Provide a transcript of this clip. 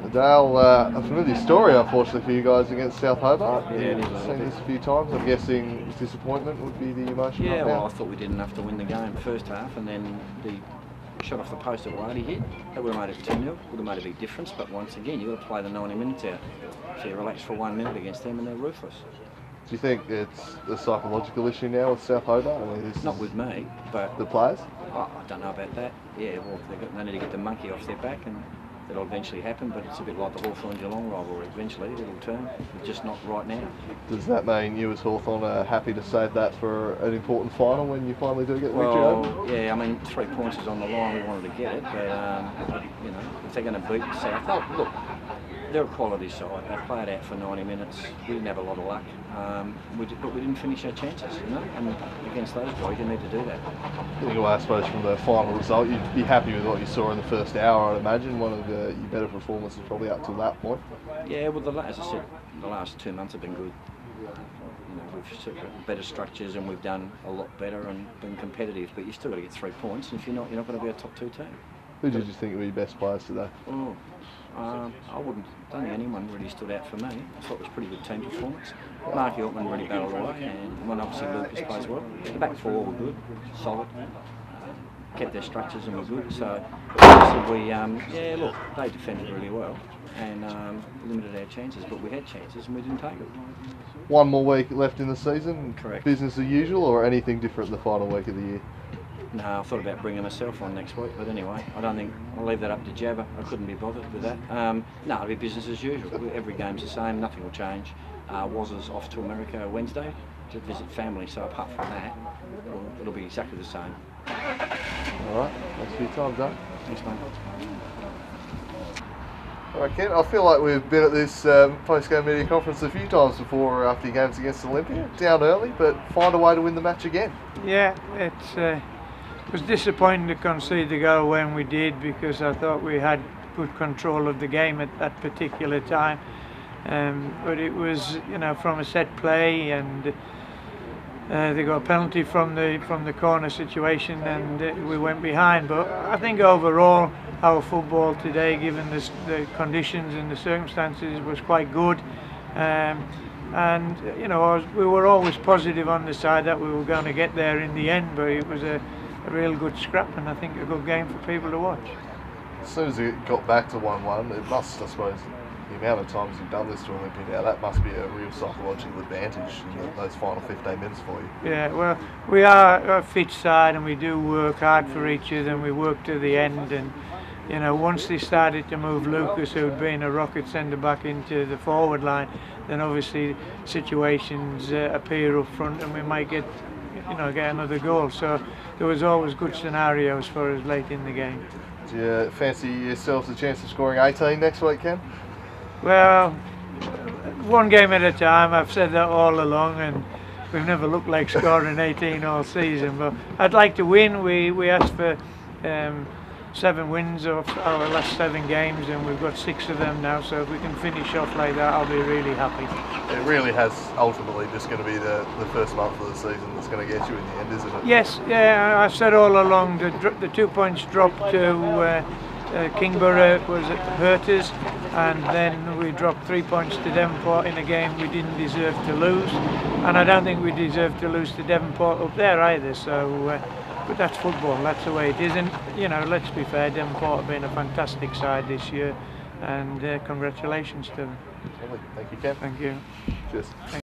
Dale, a familiar story unfortunately for you guys against South Hobart. Yeah, You've seen this a few times. I'm guessing disappointment would be the emotion. Yeah, right well, now. I thought we did enough to win the game first half, and then the shot off the post that Wadey hit, that would have made it 2-0, would have made a big difference, but once again, you've got to play the 90 minutes out. So you relax for 1 minute against them and they're ruthless. Do you think it's a psychological issue now with South Hobart? I mean, Not with me, but the players? I don't know about that. Yeah, well, they need to get the monkey off their back, and that'll eventually happen, but it's a bit like the Hawthorn-Geelong rivalry. Eventually it'll turn, but just not right now. Does that mean you as Hawthorn are happy to save that for an important final when you finally do get the victory Well, over? yeah, I mean, 3 points is on the line. We wanted to get it, but you know, if they're going to beat South, look, they're a quality side. They played out for 90 minutes. We didn't have a lot of luck, but we didn't finish our chances, you know. And against those guys, you need to do that. Anyway, I suppose from the final result, you'd be happy with what you saw in the first hour, I'd imagine. One of your better performances probably up to that point. Yeah, well, as I said, the last 2 months have been good. You know, we've got better structures and we've done a lot better and been competitive. But you still got to get 3 points, and if you're not going to be a top 2 team. Who did you think were your best players today? Oh, don't think anyone really stood out for me. I thought it was a pretty good team performance. Mark Yorkman really battled away, and when obviously Lucas plays well. The back four were good, solid, kept their structures and were good. So yeah, look, they defended really well and limited our chances, but we had chances and we didn't take it. One more week left in the season. Correct. Business as usual, or anything different the final week of the year? No, I thought about bringing myself on next week, but anyway, I don't think I'll leave that up to Jabba. I couldn't be bothered with that. No, it'll be business as usual. Every game's the same, nothing will change. Waz's off to America Wednesday to visit family, so apart from that, it'll be exactly the same. All right, thanks for your time, Doug. Thanks, mate. All right, Ken, I feel like we've been at this post-game media conference a few times before or after your games against Olympia. Down early, but find a way to win the match again. Yeah, it was disappointing to concede the goal when we did, because I thought we had good control of the game at that particular time. But it was, you know, from a set play, and they got a penalty from the corner situation, and we went behind. But I think overall our football today, given the conditions and the circumstances, was quite good. And you know, we were always positive on the side that we were going to get there in the end, but it was a real good scrap, and I think a good game for people to watch. As soon as it got back to 1-1, it must, I suppose, the amount of times you've done this to Olympia now, that must be a real psychological advantage in those final 15 minutes for you. Yeah, well, we are a fit side and we do work hard for each other, and we work to the end. And you know, once they started to move Lucas, who'd been a rocket centre back, into the forward line, then obviously situations appear up front and we might get another goal. So there was always good scenarios for us late in the game. Do you fancy yourselves a chance of scoring 18 next week, Ken? Well, one game at a time. I've said that all along, and we've never looked like scoring 18 all season. But I'd like to win. We asked for 7 wins of our last 7 games, and we've got 6 of them now. So if we can finish off like that, I'll be really happy. It really has ultimately just going to be the first month of the season that's going to get you in the end, isn't it? Yes, yeah. I've said all along the 2 points drop to Kingborough hurt us, and then we dropped 3 points to Devonport in a game we didn't deserve to lose, and I don't think we deserve to lose to Devonport up there either. So, but that's football. That's the way it is. And you know, let's be fair. Devonport have been a fantastic side this year, and congratulations to them. Thank you, Ken. Thank you. Cheers.